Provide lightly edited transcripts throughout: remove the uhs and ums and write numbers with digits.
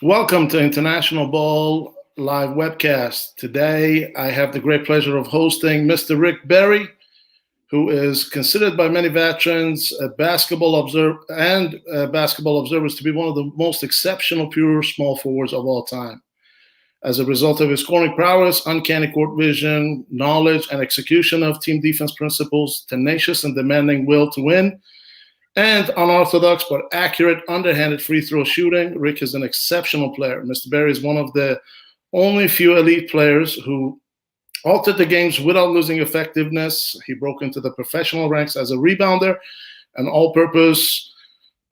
Welcome to International Ball Live Webcast. Today, I have the great pleasure of hosting Mr. Rick Barry, who is considered by many veterans, basketball observers to be one of the most exceptional pure small forwards of all time. As a result of his scoring prowess, uncanny court vision, knowledge, and execution of team defense principles, tenacious and demanding will to win, and unorthodox but accurate underhanded free throw shooting, Rick is an exceptional player. Mr. Barry is one of the only few elite players who altered the games without losing effectiveness. He broke into the professional ranks as a rebounder, an all-purpose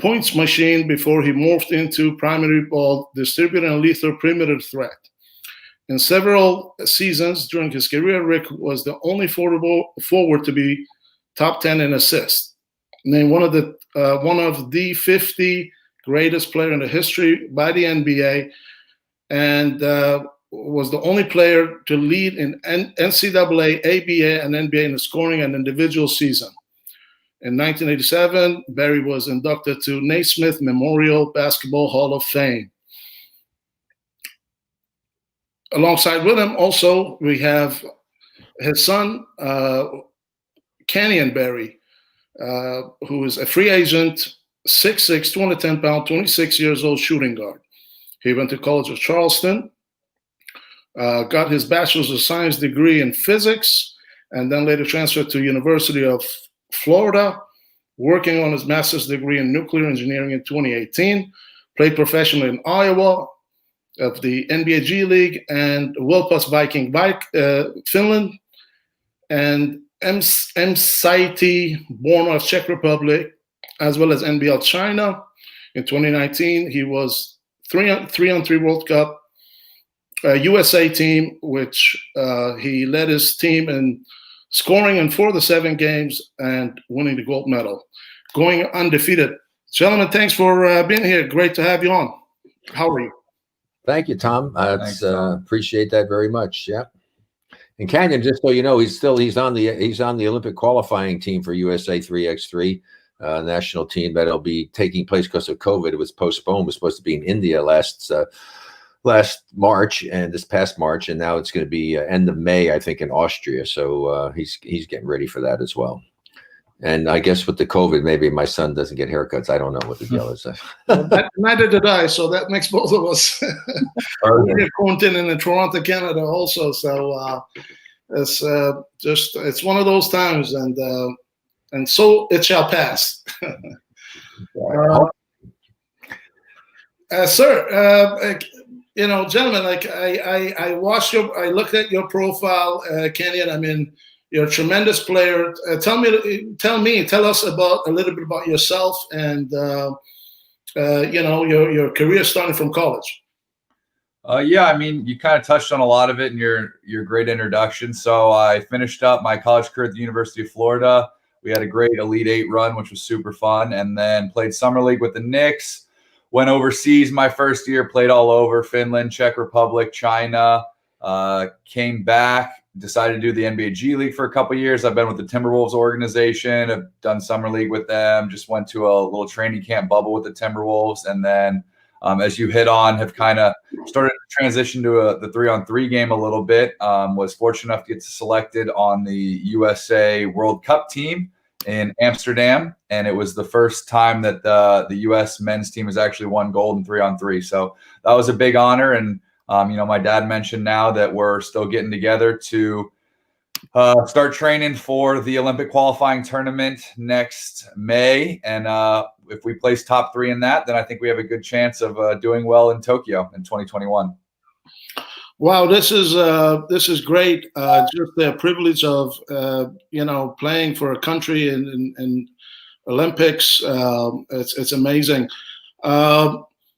points machine before he morphed into primary ball distributor and lethal perimeter threat. In several seasons during his career, Rick was the only forward to be top 10 in assists. Named one of the 50 greatest player in the history by the NBA, and was the only player to lead in NCAA, ABA, and NBA in the scoring and individual season. In 1987, Barry was inducted to Naismith Memorial Basketball Hall of Fame. Alongside with him, also, we have his son, Kenyon Barry, who is a free agent, 6'6", 210 pound, 26 years old shooting guard. He went to College of Charleston, got his Bachelor's of Science degree in physics, and then later transferred to University of Florida, working on his master's degree in nuclear engineering in 2018, played professionally in Iowa of the NBA G League and Wilpas Viking Finland, and MCIT born of Czech Republic, as well as NBL China. In 2019, he was 3-on-3 World Cup USA team, which he led his team in scoring in 4 of the 7 games and winning the gold medal, going undefeated. Gentlemen, thanks for being here. Great to have you on. How are you? Thank you, Tom. Appreciate that very much. Yeah. And Kenyon, just so you know, he's on the Olympic qualifying team for USA 3x3 national team that'll be taking place because of COVID. It was postponed. It was supposed to be in India last March and this past March, and now it's going to be end of May, I think, in Austria. So he's getting ready for that as well. And I guess with the COVID, maybe my son doesn't get haircuts. I don't know what the deal is. Neither did I, so that makes both of us. We're quarantined in Toronto, Canada, also. So it's one of those times, and so it shall pass. Sir, gentlemen, like I looked at your profile, Kenyon. I mean, you're a tremendous player. Tell us a little bit about yourself and your career starting from college. Yeah, I mean, you kind of touched on a lot of it in your great introduction. So I finished up my college career at the University of Florida. We had a great Elite 8 run, which was super fun, and then played summer league with the Knicks. Went overseas my first year, played all over Finland, Czech Republic, China. Came back. Decided to do the NBA G League for a couple of years. I've been with the Timberwolves organization. I've done summer league with them. Just went to a little training camp bubble with the Timberwolves. And then, as you hit on, have kind of started to transition to the 3-on-3 game a little bit. Was fortunate enough to get selected on the USA World Cup team in Amsterdam. And it was the first time that the US men's team has actually won gold in 3-on-3. So that was a big honor. And my dad mentioned now that we're still getting together to start training for the Olympic qualifying tournament next May. And if we place top 3 in that, then I think we have a good chance of doing well in Tokyo in 2021. Wow, this is great. Just the privilege of playing for a country in Olympics. It's amazing.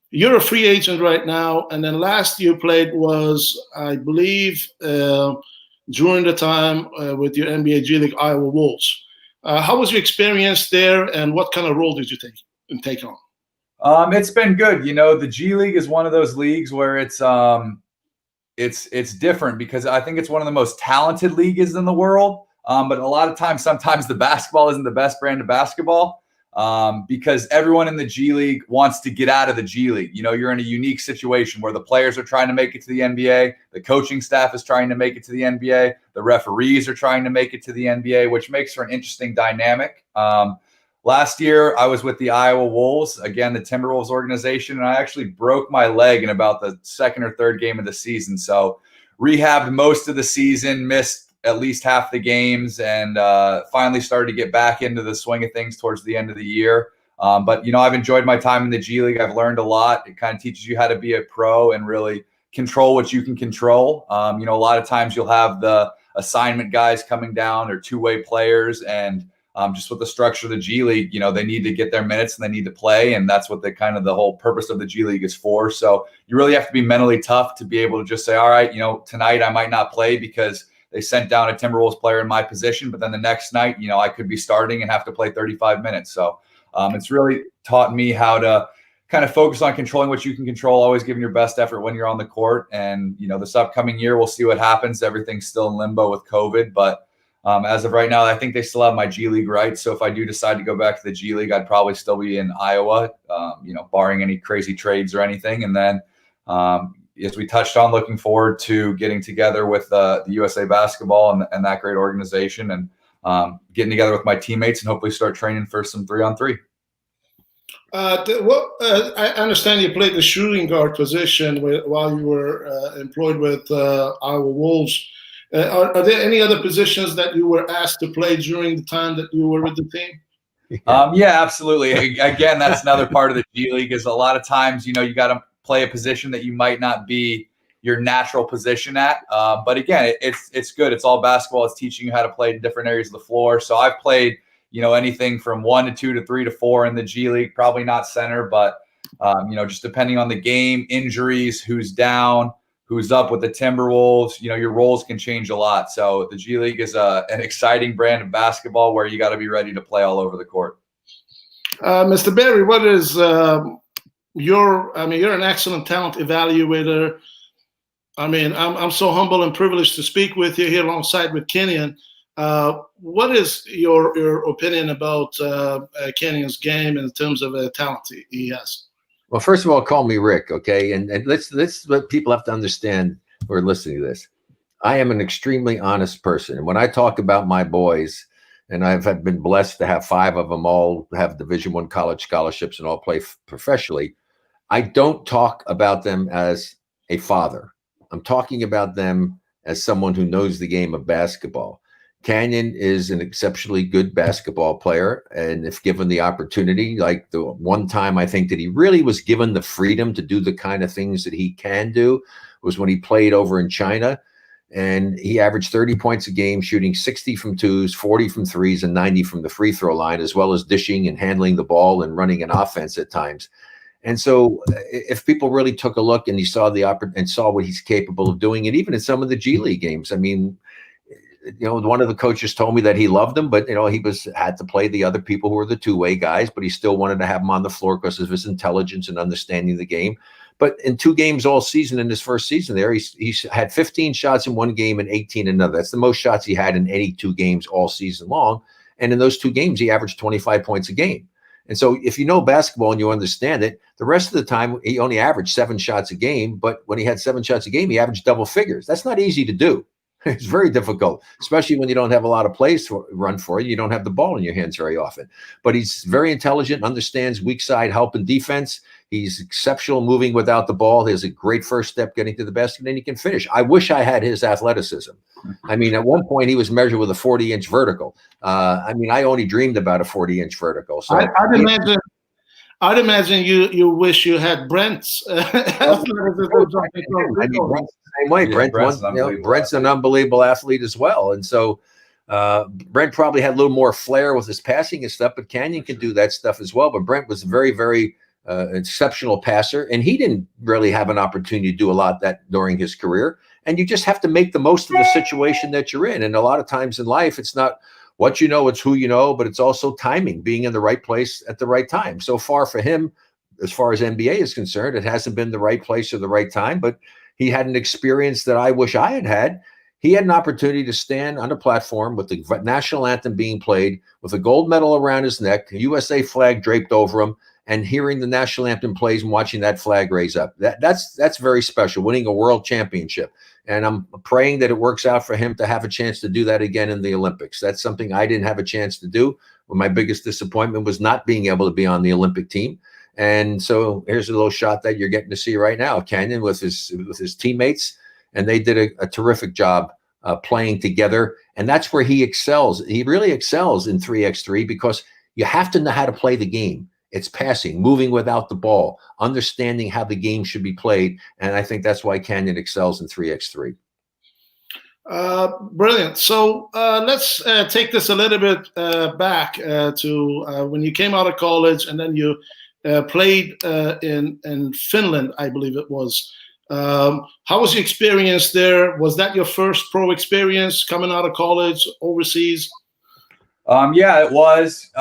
You're a free agent right now, and then last you played was, I believe, during the time with your NBA G League Iowa Wolves. How was your experience there, and what kind of role did you take on? It's been good. The G League is one of those leagues where it's different because I think it's one of the most talented leagues in the world. But a lot of times, sometimes the basketball isn't the best brand of basketball. because everyone in the G League wants to get out of the G League. You know, you're in a unique situation where the players are trying to make it to the NBA, the coaching staff is trying to make it to the NBA, the referees are trying to make it to the NBA, which makes for an interesting dynamic. Last year, I was with the Iowa Wolves, again, the Timberwolves organization, and I actually broke my leg in about the second or third game of the season. So rehabbed most of the season, missed at least half the games, and finally started to get back into the swing of things towards the end of the year. But, you know, I've enjoyed my time in the G League. I've learned a lot. It kind of teaches you how to be a pro and really control what you can control. You know, a lot of times you'll have the assignment guys coming down or two-way players, and just with the structure of the G League, you know, they need to get their minutes and they need to play. And that's what the whole purpose of the G League is for. So you really have to be mentally tough to be able to just say, all right, you know, tonight I might not play because they sent down a Timberwolves player in my position, but then the next night, you know, I could be starting and have to play 35 minutes. So it's really taught me how to kind of focus on controlling what you can control, always giving your best effort when you're on the court. And, you know, this upcoming year, we'll see what happens. Everything's still in limbo with COVID, but as of right now, I think they still have my G League rights. So if I do decide to go back to the G League, I'd probably still be in Iowa, you know, barring any crazy trades or anything. And then, as we touched on, looking forward to getting together with the USA Basketball and that great organization, and getting together with my teammates and hopefully start training for some 3-on-3. I understand you played the shooting guard position while you were employed with Iowa Wolves. Are there any other positions that you were asked to play during the time that you were with the team? Yeah, absolutely. Again, that's another part of the G League is a lot of times, you know, you got to play a position that you might not be your natural position at. But again, it's good. It's all basketball. It's teaching you how to play in different areas of the floor. So I've played, you know, anything from 1 to 2 to 3 to 4 in the G League, probably not center, but, you know, just depending on the game, injuries, who's down, who's up with the Timberwolves, you know, your roles can change a lot. So the G League is an exciting brand of basketball where you got to be ready to play all over the court. Mr. Berry, what is you're an excellent talent evaluator. I mean, I'm so humble and privileged to speak with you here alongside with Kenyon. What is your opinion about Kenyon's game in terms of the talent he has? Well, first of all, call me Rick, okay? And let's what people have to understand who are listening to this. I am an extremely honest person. And when I talk about my boys, and I've been blessed to have 5 of them all have Division I college scholarships and all play professionally, I don't talk about them as a father. I'm talking about them as someone who knows the game of basketball. Kenyon is an exceptionally good basketball player, and if given the opportunity, like the one time I think that he really was given the freedom to do the kind of things that he can do was when he played over in China, and he averaged 30 points a game, shooting 60 from twos, 40 from threes, and 90 from the free throw line, as well as dishing and handling the ball and running an offense at times. And so if people really took a look and he saw and saw what he's capable of doing, and even in some of the G League games, I mean, you know, one of the coaches told me that he loved him, but, you know, he had to play the other people who were the two-way guys, but he still wanted to have him on the floor because of his intelligence and understanding the game. But in 2 games all season, in his first season there, he had 15 shots in one game and 18 in another. That's the most shots he had in any 2 games all season long. And in those 2 games, he averaged 25 points a game. And so if you know basketball and you understand it, the rest of the time, he only averaged 7 shots a game. But when he had 7 shots a game, he averaged double figures. That's not easy to do. It's very difficult, especially when you don't have a lot of plays to run for you. You don't have the ball in your hands very often. But he's very intelligent, understands weak side help and defense. He's exceptional moving without the ball. He has a great first step getting to the basket, and he can finish. I wish I had his athleticism. I mean, at one point, he was measured with a 40-inch vertical. I mean, I only dreamed about a 40-inch vertical. So I'd imagine you wish you had Brent's. Brent's the same way. Brent's an unbelievable athlete as well. And so Brent probably had a little more flair with his passing and stuff, but Kenyon can do that stuff as well. But Brent was very, very exceptional passer, and he didn't really have an opportunity to do a lot of that during his career. And you just have to make the most of the situation that you're in. And a lot of times in life, it's not what you know, it's who you know, but it's also timing, being in the right place at the right time. So far for him, as far as NBA is concerned, it hasn't been the right place or the right time, but he had an experience that I wish I had had. He had an opportunity to stand on a platform with the national anthem being played, with a gold medal around his neck, a USA flag draped over him, and hearing the national anthem plays and watching that flag raise up. That's very special, winning a world championship. And I'm praying that it works out for him to have a chance to do that again in the Olympics. That's something I didn't have a chance to do. My biggest disappointment was not being able to be on the Olympic team. And so here's a little shot that you're getting to see right now. Canyon with his teammates, and they did a terrific job playing together. And that's where he excels. He really excels in 3x3 because you have to know how to play the game. It's passing, moving without the ball, understanding how the game should be played. And I think that's why Canyon excels in 3x3. Brilliant. So let's take this a little bit back to when you came out of college, and then you played in Finland, I believe it was. How was your experience there? Was that your first pro experience coming out of college overseas? Yeah, it was.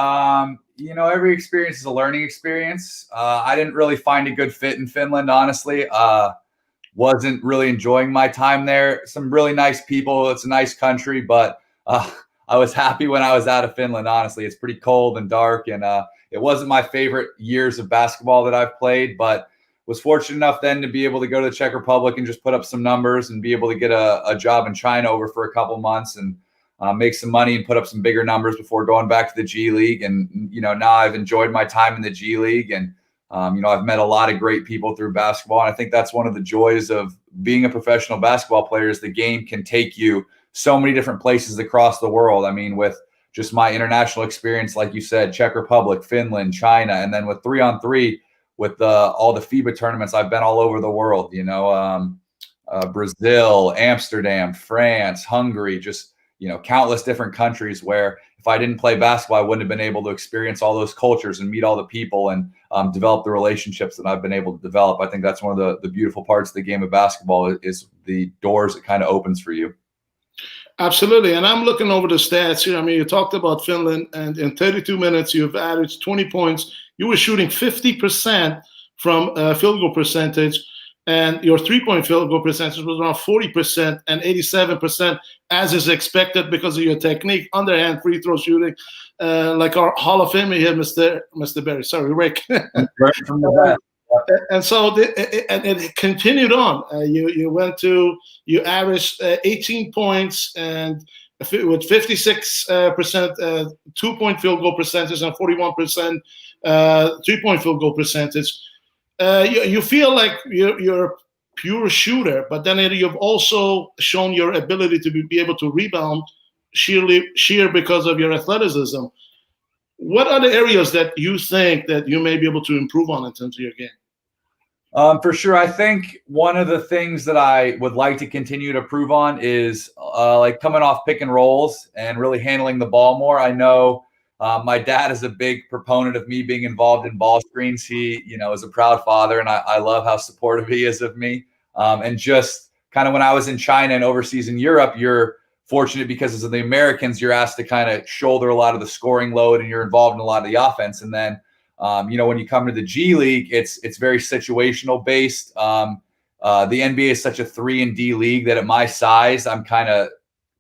Every experience is a learning experience. I didn't really find a good fit in Finland, honestly. Wasn't really enjoying my time there. Some really nice people. It's a nice country, but I was happy when I was out of Finland, honestly. It's pretty cold and dark, and it wasn't my favorite years of basketball that I've played, but was fortunate enough then to be able to go to the Czech Republic and just put up some numbers and be able to get a job in China over for a couple months and make some money and put up some bigger numbers before going back to the G League. And, now I've enjoyed my time in the G League, and, I've met a lot of great people through basketball. And I think that's one of the joys of being a professional basketball player is the game can take you so many different places across the world. I mean, with just my international experience, like you said, Czech Republic, Finland, China, and then with 3-on-3, with all the FIBA tournaments, I've been all over the world, Brazil, Amsterdam, France, Hungary, just, countless different countries where if I didn't play basketball, I wouldn't have been able to experience all those cultures and meet all the people and develop the relationships that I've been able to develop. I think that's one of the beautiful parts of the game of basketball is the doors it kind of opens for you. Absolutely. And I'm looking over the stats here. I mean, you talked about Finland, and in 32 minutes, you've averaged 20 points. You were shooting 50% from field goal percentage, and your three-point field goal percentage was around 40% and 87%, as is expected because of your technique, underhand free throw shooting, like our Hall of Famer here, Mr. Berry. Sorry, Rick. Right from the back. And so it continued on. You averaged 18 points and with 56% 2-point field goal percentage and 41% 3-point field goal percentage. You feel like you're a pure shooter, but then you've also shown your ability to be able to rebound sheer because of your athleticism. What are the areas that you think that you may be able to improve on in terms of your game? For sure. I think one of the things that I would like to continue to improve on is like coming off pick and rolls and really handling the ball more. I know my dad is a big proponent of me being involved in ball screens. He, is a proud father, and I love how supportive he is of me. And just kind of when I was in China and overseas in Europe, you're fortunate because of the Americans, you're asked to kind of shoulder a lot of the scoring load and you're involved in a lot of the offense. And then, when you come to the G League, it's very situational based. The NBA is such a 3-and-D league that at my size, I'm kind of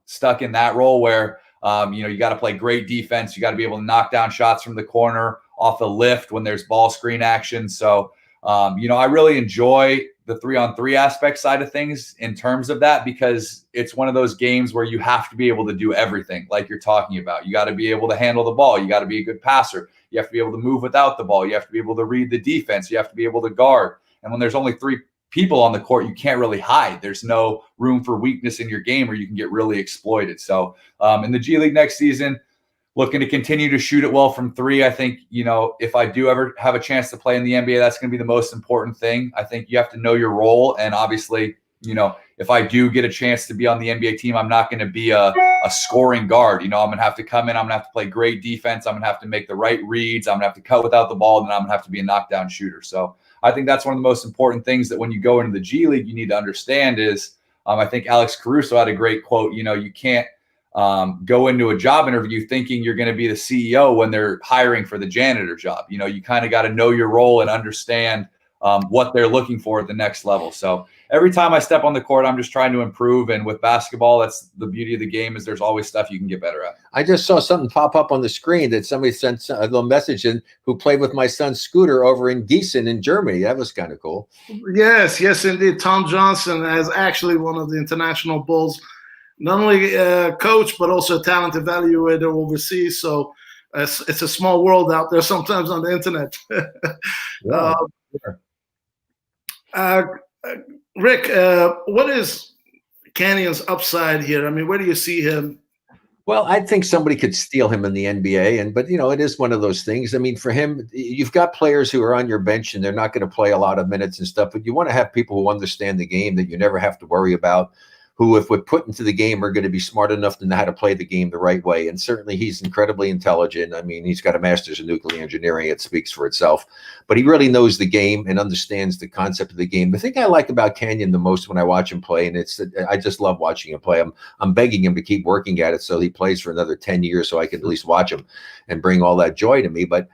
stuck in that role where, you got to play great defense. You got to be able to knock down shots from the corner off the lift when there's ball screen action. So, I really enjoy the 3-on-3 aspect side of things in terms of that, because it's one of those games where you have to be able to do everything like you're talking about. You got to be able to handle the ball. You got to be a good passer. You have to be able to move without the ball. You have to be able to read the defense. You have to be able to guard. And when there's only 3 people on the court, you can't really hide. There's no room for weakness in your game, or you can get really exploited. So in the G League next season, looking to continue to shoot it well from 3. I think, if I do ever have a chance to play in the NBA, that's going to be the most important thing. I think you have to know your role. And obviously, if I do get a chance to be on the NBA team, I'm not going to be a scoring guard. I'm going to have to come in. I'm going to have to play great defense. I'm going to have to make the right reads. I'm going to have to cut without the ball. And then I'm going to have to be a knockdown shooter. So I think that's one of the most important things that when you go into the G League, you need to understand is, I think Alex Caruso had a great quote, you can't go into a job interview thinking you're going to be the CEO when they're hiring for the janitor job. You kind of got to know your role and understand what they're looking for at the next level. So every time I step on the court, I'm just trying to improve. And with basketball, that's the beauty of the game, is there's always stuff you can get better at. I just saw something pop up on the screen that somebody sent a little message in, who played with my son Scooter over in Gießen in Germany. That was kind of cool. Yes, indeed. Tom Johnson is actually one of the international Bulls, not only coach, but also a talent evaluator overseas. So it's a small world out there sometimes on the internet. Yeah, sure. Rick, what is Canyon's upside here? I mean, where do you see him? Well, I think somebody could steal him in the NBA, but it is one of those things. I mean, for him, you've got players who are on your bench and they're not going to play a lot of minutes and stuff, but you want to have people who understand the game that you never have to worry about, who, if we're put into the game, are going to be smart enough to know how to play the game the right way. And certainly he's incredibly intelligent. I mean, he's got a master's in nuclear engineering. It speaks for itself. But he really knows the game and understands the concept of the game. The thing I like about Canyon the most when I watch him play, and I just love watching him play. I'm begging him to keep working at it so he plays for another 10 years so I can at least watch him and bring all that joy to me. But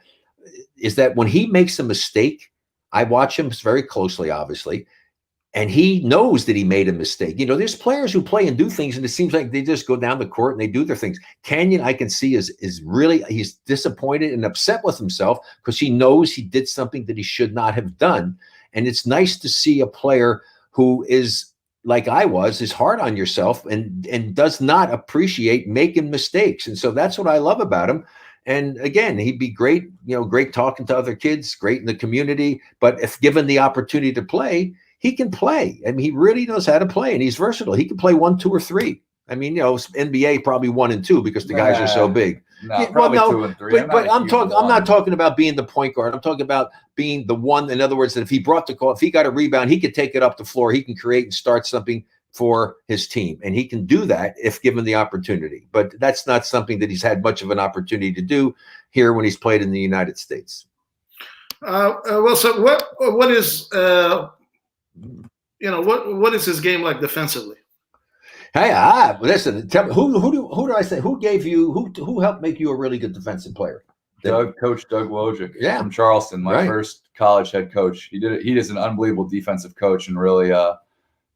is that when he makes a mistake, I watch him very closely, obviously, and he knows that he made a mistake. There's players who play and do things, and it seems like they just go down the court and they do their things. Canyon, I can see, is really, he's disappointed and upset with himself because he knows he did something that he should not have done. And it's nice to see a player who is, like I was, is hard on yourself and does not appreciate making mistakes. And so that's what I love about him. And again, he'd be great, great talking to other kids, great in the community. But if given the opportunity to play, he can play. I mean, he really knows how to play, and he's versatile. He can play 1, 2, or 3. I mean, NBA probably 1 and 2 because the guys are so big. No, probably 2 and 3. But I'm not talking about being the point guard. I'm talking about being the one. In other words, that if he got a rebound, he could take it up the floor. He can create and start something for his team, and he can do that if given the opportunity. But that's not something that he's had much of an opportunity to do here when he's played in the United States. Well, so what is what is his game like defensively? Hey, listen. Tell me, who do I say? Who gave you? Who helped make you a really good defensive player? Coach Doug Wojcik from Charleston, my first college head coach. He did it. He is an unbelievable defensive coach, and really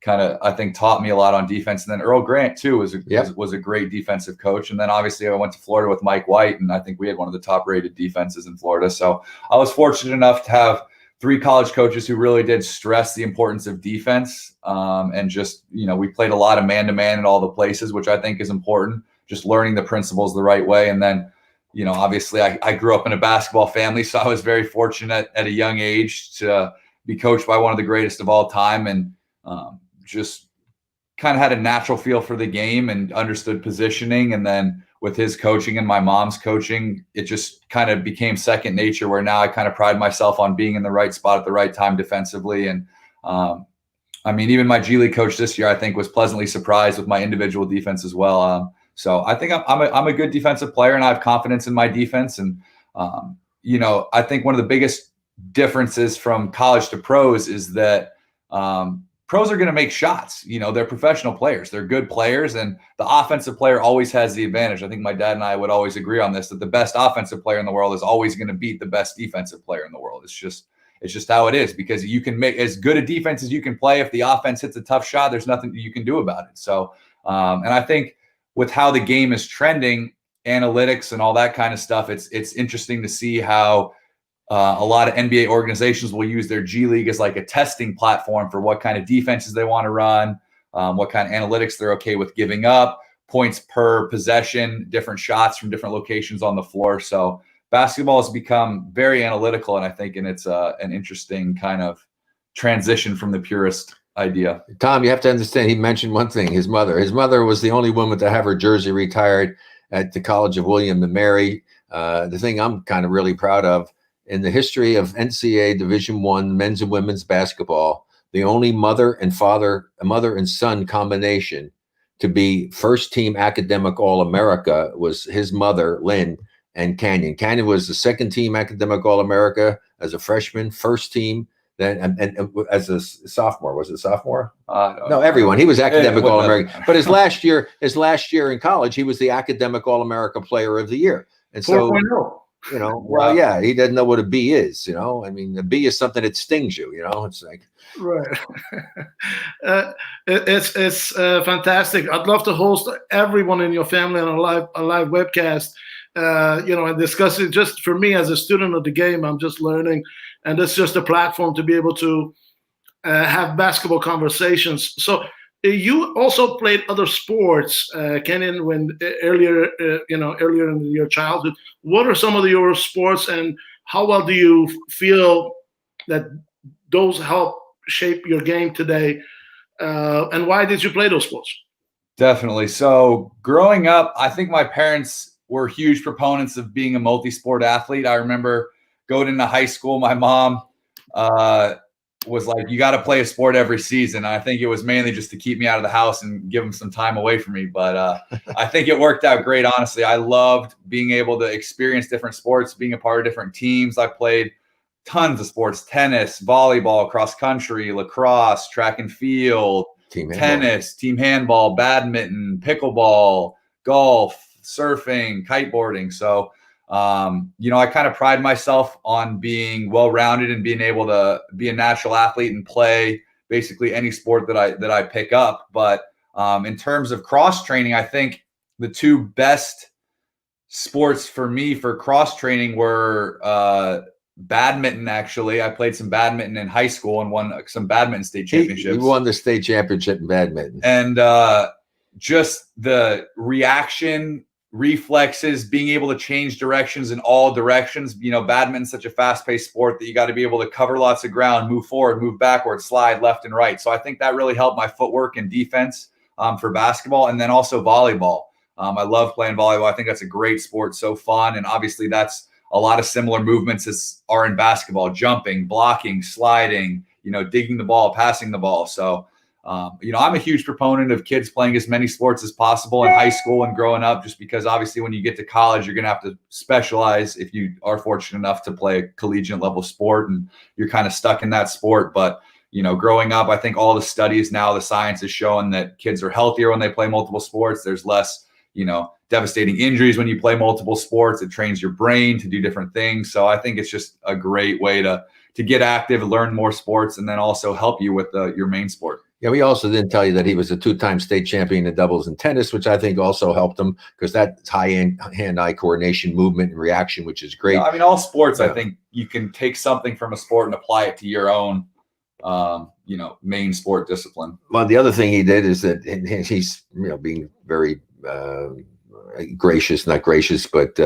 kind of, I think, taught me a lot on defense. And then Earl Grant too was a great defensive coach. And then obviously I went to Florida with Mike White, and I think we had one of the top rated defenses in Florida. So I was fortunate enough to have 3 college coaches who really did stress the importance of defense. And just, we played a lot of man-to-man in all the places, which I think is important, just learning the principles the right way. And then, obviously I grew up in a basketball family, so I was very fortunate at a young age to be coached by one of the greatest of all time. And just kind of had a natural feel for the game and understood positioning. And then with his coaching and my mom's coaching, it just kind of became second nature, where now I kind of pride myself on being in the right spot at the right time defensively. And I mean, even my G League coach this year, I think, was pleasantly surprised with my individual defense as well. So I think I'm a good defensive player, and I have confidence in my defense. And, I think one of the biggest differences from college to pros is that pros are going to make shots. They're professional players. They're good players, and the offensive player always has the advantage. I think my dad and I would always agree on this, that the best offensive player in the world is always going to beat the best defensive player in the world. It's just how it is, because you can make as good a defense as you can play. If the offense hits a tough shot, there's nothing you can do about it. So, and I think with how the game is trending, analytics and all that kind of stuff, it's interesting to see how a lot of NBA organizations will use their G League as like a testing platform for what kind of defenses they want to run, what kind of analytics they're okay with giving up, points per possession, different shots from different locations on the floor. So basketball has become very analytical, and I think it's an interesting kind of transition from the purist idea. Tom, you have to understand, he mentioned one thing, his mother. His mother was the only woman to have her jersey retired at the College of William and Mary. The thing I'm kind of really proud of, in the history of NCAA Division I men's and women's basketball, the only mother and son combination to be first team academic All-America was his mother, Lynn, and Canyon. Canyon was the second team academic All-America as a freshman, first team, then and as a sophomore. Was it sophomore? No, everyone. He was academic All-American. But his last year in college, he was the academic All-America player of the year. And so 4.0. You know, well, yeah, he doesn't know what a bee is. You know, I mean, a bee is something that stings you. You know, it's like right. It's fantastic. I'd love to host everyone in your family on a live webcast. And discuss it. Just for me as a student of the game, I'm just learning, and it's just a platform to be able to have basketball conversations. So you also played other sports, Kenan, when earlier in your childhood. What are some of your sports, and how well do you feel that those help shape your game today? And why did you play those sports? Definitely. So growing up, I think my parents were huge proponents of being a multi-sport athlete. I remember going into high school, my mom was like, you got to play a sport every season. And I think it was mainly just to keep me out of the house and give them some time away from me. But I think it worked out great, honestly. I loved being able to experience different sports, being a part of different teams. I played tons of sports: tennis, volleyball, cross country, lacrosse, track and field, tennis, team handball, badminton, pickleball, golf, surfing, kiteboarding. So I kind of pride myself on being well-rounded and being able to be a natural athlete and play basically any sport that I pick up. But in terms of cross training, I think the two best sports for me for cross training were badminton. Actually, I played some badminton in high school and won some badminton state championships. He won the state championship in badminton. And just the reaction, reflexes, being able to change directions in all directions. Badminton's such a fast-paced sport that you got to be able to cover lots of ground, move forward, move backward, slide left and right. So I think that really helped my footwork and defense for basketball. And then also volleyball. I love playing volleyball. I think that's a great sport, so fun. And obviously that's a lot of similar movements as are in basketball: jumping, blocking, sliding, digging the ball, passing the ball. So I'm a huge proponent of kids playing as many sports as possible in high school and growing up, just because obviously when you get to college, you're going to have to specialize if you are fortunate enough to play a collegiate level sport and you're kind of stuck in that sport. But, growing up, I think all the studies now, the science is showing that kids are healthier when they play multiple sports. There's less, devastating injuries when you play multiple sports. It trains your brain to do different things. So I think it's just a great way to get active, learn more sports, and then also help you with your main sport. Yeah, we also didn't tell you that he was a two-time state champion in doubles and tennis, which I think also helped him because that's hand-eye coordination, movement, and reaction, which is great. I mean, all sports, I think you can take something from a sport and apply it to your own, main sport discipline. Well, the other thing he did is that he's, being very gracious, not gracious, but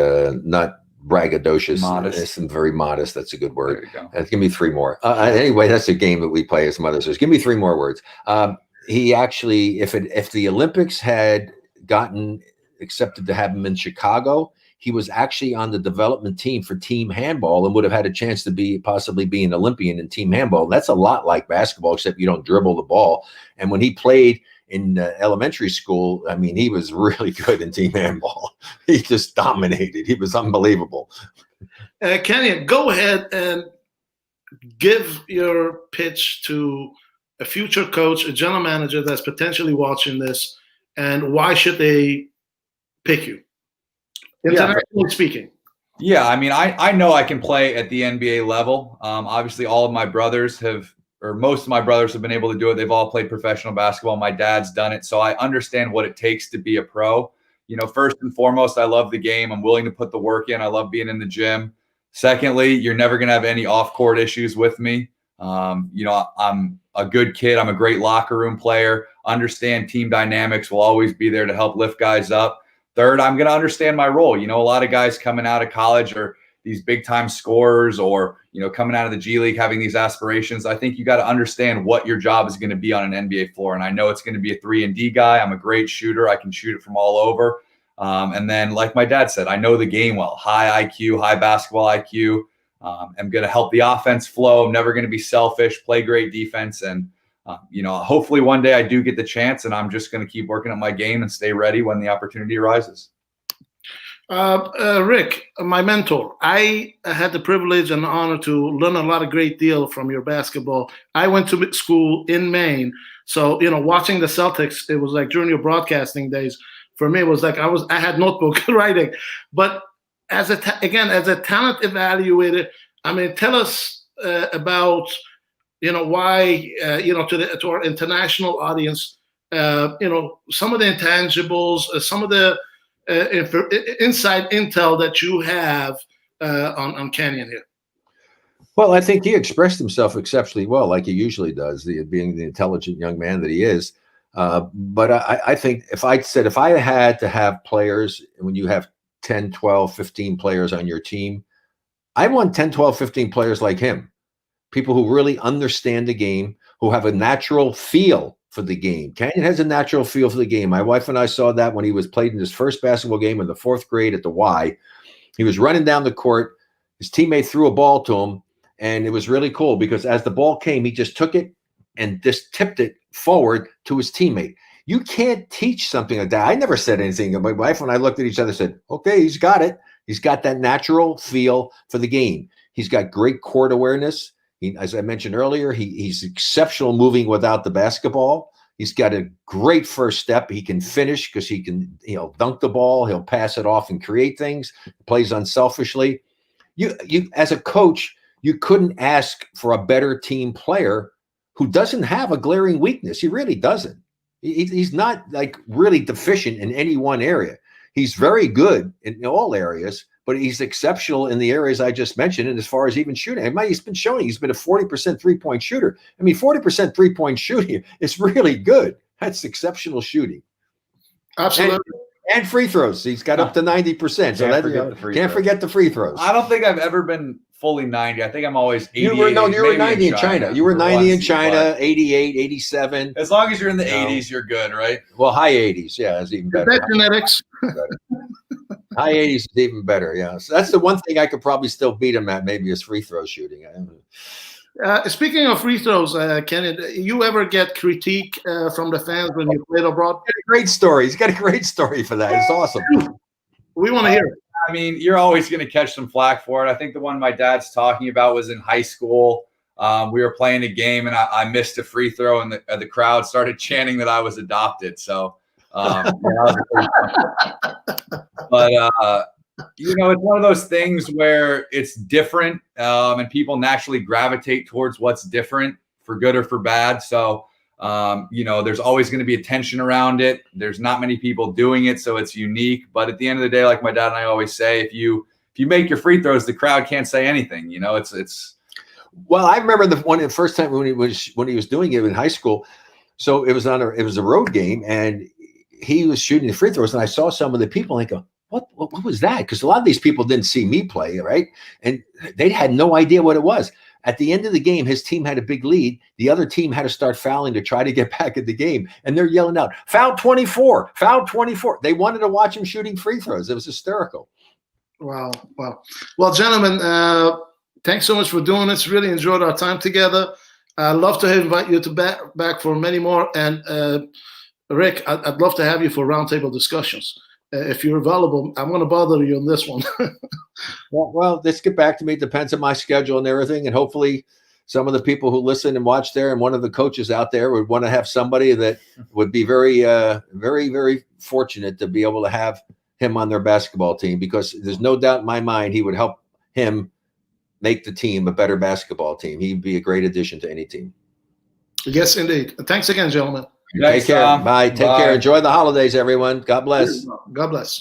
not braggadocious, modest, and very modest. That's a good word. There you go. Give me three more. Anyway, that's a game that we play as mothers. So give me three more words. He actually, if the Olympics had gotten accepted to have him in Chicago, he was actually on the development team for team handball and would have had a chance to possibly be an Olympian in team handball. That's a lot like basketball, except you don't dribble the ball. And when he played in elementary school, I mean, he was really good in team handball. He just dominated. He was unbelievable. Kenny, go ahead and give your pitch to a future coach, a general manager that's potentially watching this, and why should they pick you? Internationally speaking. Yeah, I mean, I know I can play at the NBA level. Obviously, all of my brothers most of my brothers have been able to do it. They've all played professional basketball. My dad's done it. So I understand what it takes to be a pro. First and foremost, I love the game. I'm willing to put the work in. I love being in the gym. Secondly, you're never going to have any off-court issues with me. I'm a good kid. I'm a great locker room player. Understand team dynamics, will always be there to help lift guys up. Third, I'm going to understand my role. A lot of guys coming out of college are these big time scorers or, coming out of the G League, having these aspirations. I think you got to understand what your job is going to be on an NBA floor. And I know it's going to be a 3-and-D guy. I'm a great shooter. I can shoot it from all over. And then, like my dad said, I know the game well. High IQ, high basketball IQ. I'm going to help the offense flow. I'm never going to be selfish, play great defense. And, hopefully one day I do get the chance, and I'm just going to keep working on my game and stay ready when the opportunity arises. Rick, my mentor, I had the privilege and the honor to learn a great deal from your basketball. I went to school in Maine. So, watching the Celtics, it was like during your broadcasting days, for me, it was like I had notebook writing. But as a talent evaluator, I mean, tell us about why to our international audience, some of the intangibles, some of the inside intel that you have on Canyon here. Well, I think he expressed himself exceptionally well, like he usually does, being the intelligent young man that he is. But I think if I had to have players, when you have 10, 12, 15 players on your team, I want 10, 12, 15 players like him. People who really understand the game, who have a natural feel for the game. Canyon has a natural feel for the game. My wife and I saw that when he was played in his first basketball game in the 4th grade at the Y. He was running down the court. His teammate threw a ball to him, and it was really cool because as the ball came, he just took it and just tipped it forward to his teammate. You can't teach something like that. I never said anything. My wife and I looked at each other and said, okay, he's got it. He's got that natural feel for the game. He's got great court awareness. As I mentioned earlier, he's exceptional moving without the basketball. He's got a great first step. He can finish because he can, dunk the ball. He'll pass it off and create things. Plays unselfishly. You as a coach, you couldn't ask for a better team player who doesn't have a glaring weakness. He really doesn't. He's not like really deficient in any one area. He's very good in all areas, but he's exceptional in the areas I just mentioned. And as far as even shooting, he's been showing he's been a 40% three-point shooter. I mean, 40% three-point shooting is really good. That's exceptional shooting. Absolutely. And free throws. He's got up to 90%. So can't forget the free throws. I don't think I've ever been fully 90. I think I'm always 88. You were 90 in China. You were 90 in China, 88, 87. As long as you're in the 80s, you're good, right? Well, high 80s. Yeah, it's even better. Genetics. High 80s is even better. Yeah. So that's the one thing I could probably still beat him at, maybe his free throw shooting. Speaking of free throws, Kenny, you ever get critique from the fans when you played abroad? Great story. He's got a great story for that. It's awesome. We want to hear it. I mean, you're always going to catch some flack for it. I think the one my dad's talking about was in high school. We were playing a game, and I missed a free throw, and the crowd started chanting that I was adopted. So, but it's one of those things where it's different, and people naturally gravitate towards what's different, for good or for bad. So, there's always going to be a tension around it. There's not many people doing it, so it's unique. But at the end of the day, like my dad and I always say, if you make your free throws, the crowd can't say anything. It's. Well, I remember the first time when he was doing it in high school. So it was a road game, and he was shooting the free throws, and I saw some of the people, and I go, What was that? Because a lot of these people didn't see me play, right? And they had no idea what it was. At the end of the game, his team had a big lead. The other team had to start fouling to try to get back at the game. And they're yelling out, foul 24, foul 24. They wanted to watch him shooting free throws. It was hysterical. Wow. Well, gentlemen, thanks so much for doing this. Really enjoyed our time together. I'd love to invite you to back for many more. And Rick, I'd love to have you for roundtable discussions. If you're available, I'm going to bother you on this one. well, let's get back to me. It depends on my schedule and everything. And hopefully some of the people who listen and watch there, and one of the coaches out there would want to have somebody that would be very, very, very fortunate to be able to have him on their basketball team, because there's no doubt in my mind he would help him make the team a better basketball team. He'd be a great addition to any team. Yes, indeed. Thanks again, gentlemen. Take care. Bye. Take care. Enjoy the holidays, everyone. God bless. God bless.